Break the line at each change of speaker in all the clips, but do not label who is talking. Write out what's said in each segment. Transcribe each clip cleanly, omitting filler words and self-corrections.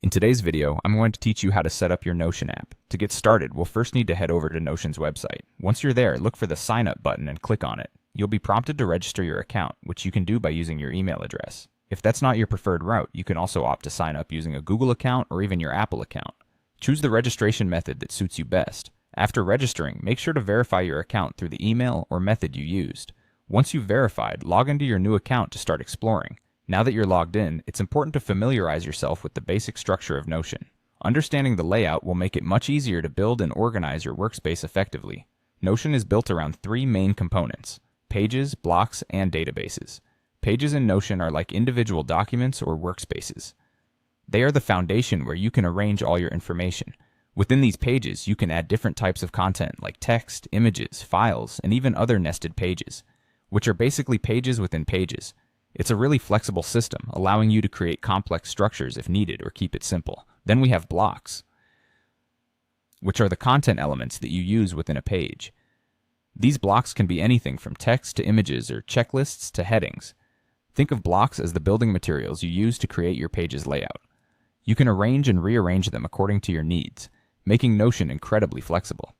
In today's video, I'm going to teach you how to set up your Notion app. To get started, we'll first need to head over to Notion's website. Once you're there, look for the Sign Up button and click on it. You'll be prompted to register your account, which you can do by using your email address. If that's not your preferred route, you can also opt to sign up using a Google account or even your Apple account. Choose the registration method that suits you best. After registering, make sure to verify your account through the email or method you used. Once you've verified, log into your new account to start exploring. Now that you're logged in, it's important to familiarize yourself with the basic structure of Notion. Understanding the layout will make it much easier to build and organize your workspace effectively. Notion is built around three main components: pages, blocks, and databases. Pages in Notion are like individual documents or workspaces. They are the foundation where you can arrange all your information. Within these pages, you can add different types of content like text, images, files, and even other nested pages, which are basically pages within pages. It's a really flexible system, allowing you to create complex structures if needed or keep it simple. Then we have blocks, which are the content elements that you use within a page. These blocks can be anything from text to images or checklists to headings. Think of blocks as the building materials you use to create your page's layout. You can arrange and rearrange them according to your needs, making Notion incredibly flexible.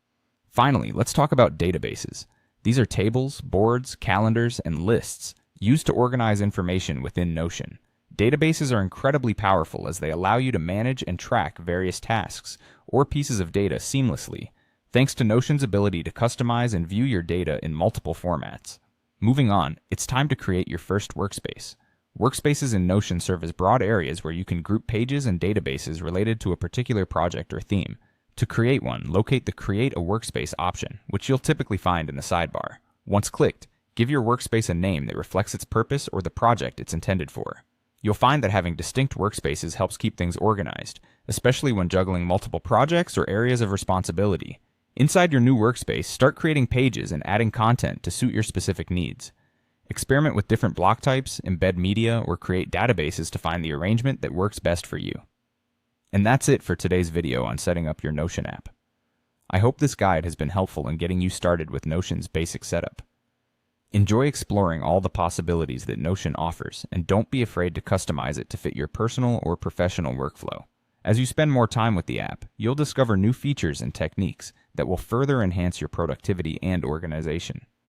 Finally, let's talk about databases. These are tables, boards, calendars, and lists used to organize information within Notion. Databases are incredibly powerful as they allow you to manage and track various tasks or pieces of data seamlessly, thanks to Notion's ability to customize and view your data in multiple formats. Moving on, it's time to create your first workspace. Workspaces in Notion serve as broad areas where you can group pages and databases related to a particular project or theme. To create one, locate the Create a Workspace option, which you'll typically find in the sidebar. Once clicked, give your workspace a name that reflects its purpose or the project it's intended for. You'll find that having distinct workspaces helps keep things organized, especially when juggling multiple projects or areas of responsibility. Inside your new workspace, start creating pages and adding content to suit your specific needs. Experiment with different block types, embed media, or create databases to find the arrangement that works best for you. And that's it for today's video on setting up your Notion app. I hope this guide has been helpful in getting you started with Notion's basic setup. Enjoy exploring all the possibilities that Notion offers, and don't be afraid to customize it to fit your personal or professional workflow. As you spend more time with the app, you'll discover new features and techniques that will further enhance your productivity and organization.